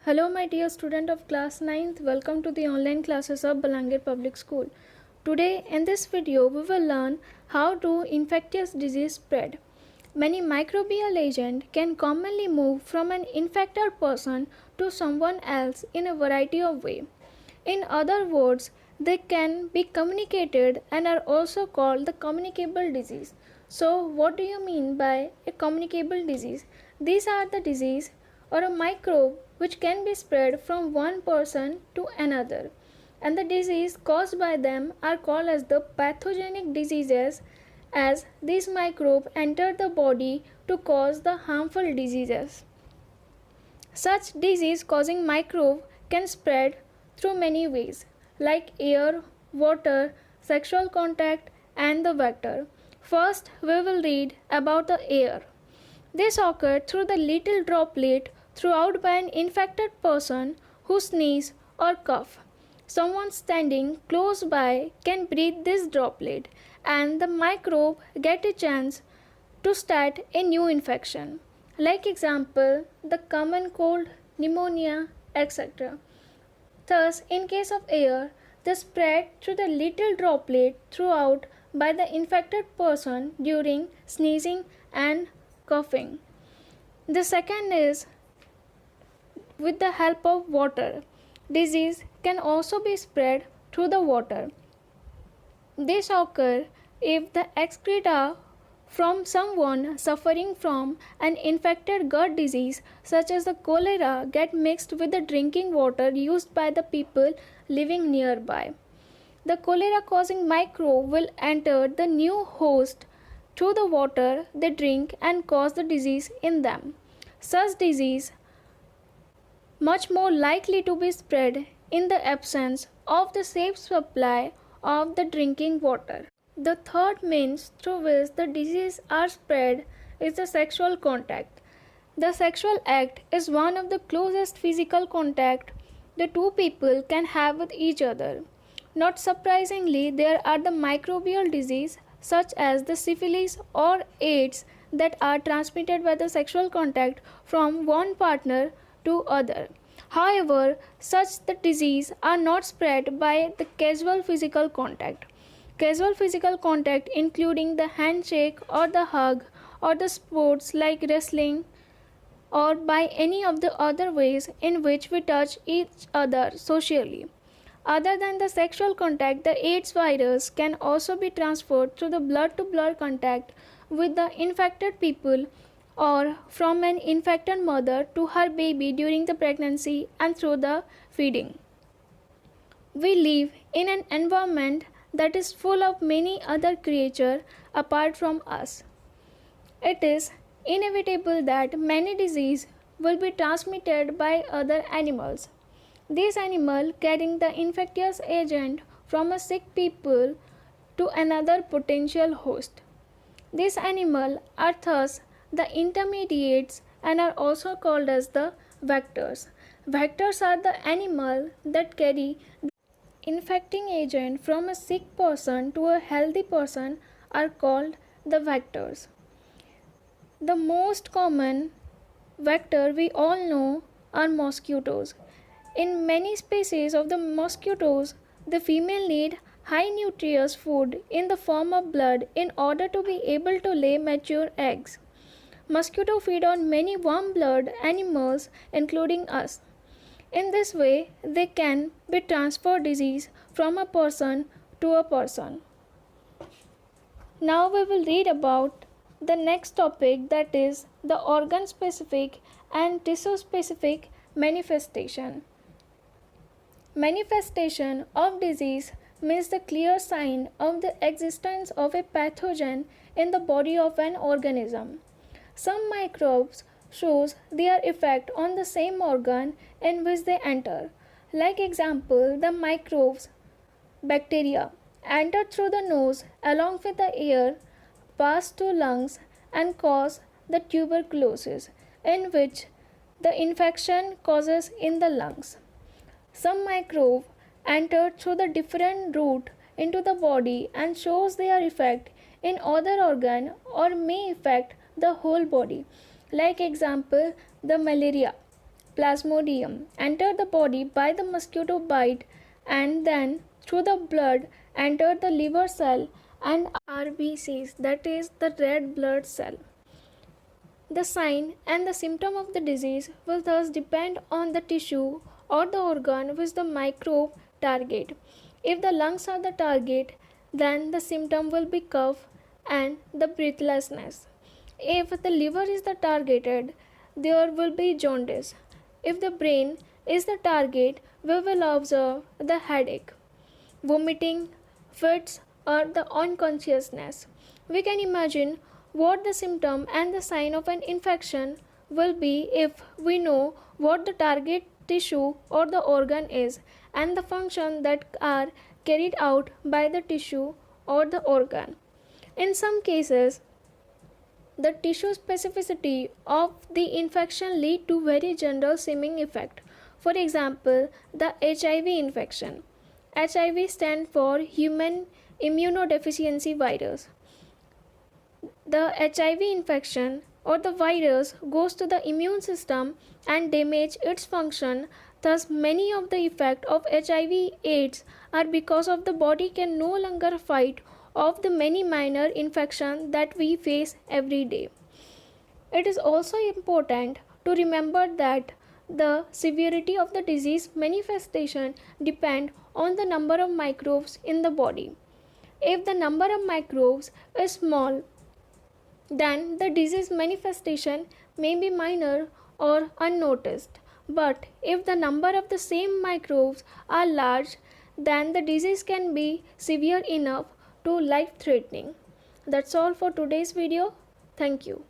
Hello, my dear student of class 9th. Welcome to the online classes of Balangir Public School. Today, in this video, we will learn how do infectious disease spread. Many microbial agents can commonly move from an infected person to someone else in a variety of ways. In other words, they can be communicated and are also called the communicable disease. So, what do you mean by a communicable disease? These are the disease or a microbe which can be spread from one person to another, and the disease caused by them are called as the pathogenic diseases, as these microbes enter the body to cause the harmful diseases. Such disease causing microbe can spread through many ways like air, water, sexual contact and the vector. First, we will read about the air. This occurs through the little droplet throughout by an infected person who sneeze or cough. Someone standing close by can breathe this droplet and the microbe get a chance to start a new infection. Like example, the common cold, pneumonia, etc. Thus, in case of air, the spread through the little droplet throughout by the infected person during sneezing and coughing. The second is with the help of water. Disease can also be spread through the water. This occurs if the excreta from someone suffering from an infected gut disease such as the cholera get mixed with the drinking water used by the people living nearby. The cholera causing microbe will enter the new host through the water they drink and cause the disease in them. Such disease much more likely to be spread in the absence of the safe supply of the drinking water. The third means through which the disease are spread is the sexual contact. The sexual act is one of the closest physical contact the two people can have with each other. Not surprisingly, there are the microbial disease such as the syphilis or AIDS that are transmitted by the sexual contact from one partner to other. However, such the disease are not spread by the casual physical contact. Casual physical contact including the handshake or the hug or the sports like wrestling or by any of the other ways in which we touch each other socially. Other than the sexual contact, the AIDS virus can also be transferred through the blood-to-blood contact with the infected people or from an infected mother to her baby during the pregnancy and through the feeding. We live in an environment that is full of many other creatures apart from us. It is inevitable that many diseases will be transmitted by other animals. These animals carrying the infectious agent from a sick people to another potential host. These animals are thus the intermediates and are also called as the vectors. Vectors are the animals that carry the infecting agent from a sick person to a healthy person are called the vectors. The most common vector we all know are mosquitoes. In many species of the mosquitoes, the female need high nutritious food in the form of blood in order to be able to lay mature eggs. Mosquitoes feed on many warm blood animals including us. In this way, they can be transferred disease from a person to a person. Now we will read about the next topic, that is the organ specific and tissue specific manifestation. Manifestation of disease means the clear sign of the existence of a pathogen in the body of an organism. Some microbes shows their effect on the same organ in which they enter. Like example, the microbes, bacteria, enter through the nose along with the air, pass to lungs and cause the tuberculosis, in which the infection causes in the lungs. Some microbes enter through the different route into the body and shows their effect in other organ or may affect the whole body. Like example, the malaria Plasmodium enter the body by the mosquito bite and then through the blood enter the liver cell and RBCs, that is the red blood cell. The sign and the symptom of the disease will thus depend on the tissue or the organ which the microbe target. If the lungs are the target, then the symptom will be cough and the breathlessness. If the liver is the targeted, there will be jaundice. If the brain is the target, we will observe the headache, vomiting, fits, or the unconsciousness. We can imagine what the symptom and the sign of an infection will be if we know what the target tissue or the organ is and the function that are carried out by the tissue or the organ. In some cases, the tissue specificity of the infection lead to very general seeming effect. For example, the HIV infection. HIV stands for Human Immunodeficiency Virus. The HIV infection or the virus goes to the immune system and damage its function. Thus, many of the effects of HIV/AIDS are because of the body can no longer fight off the many minor infections that we face every day. It is also important to remember that the severity of the disease manifestation depend on the number of microbes in the body. If the number of microbes is small, then the disease manifestation may be minor or unnoticed. But if the number of the same microbes are large, then the disease can be severe enough to life-threatening. That's all for today's video. Thank you.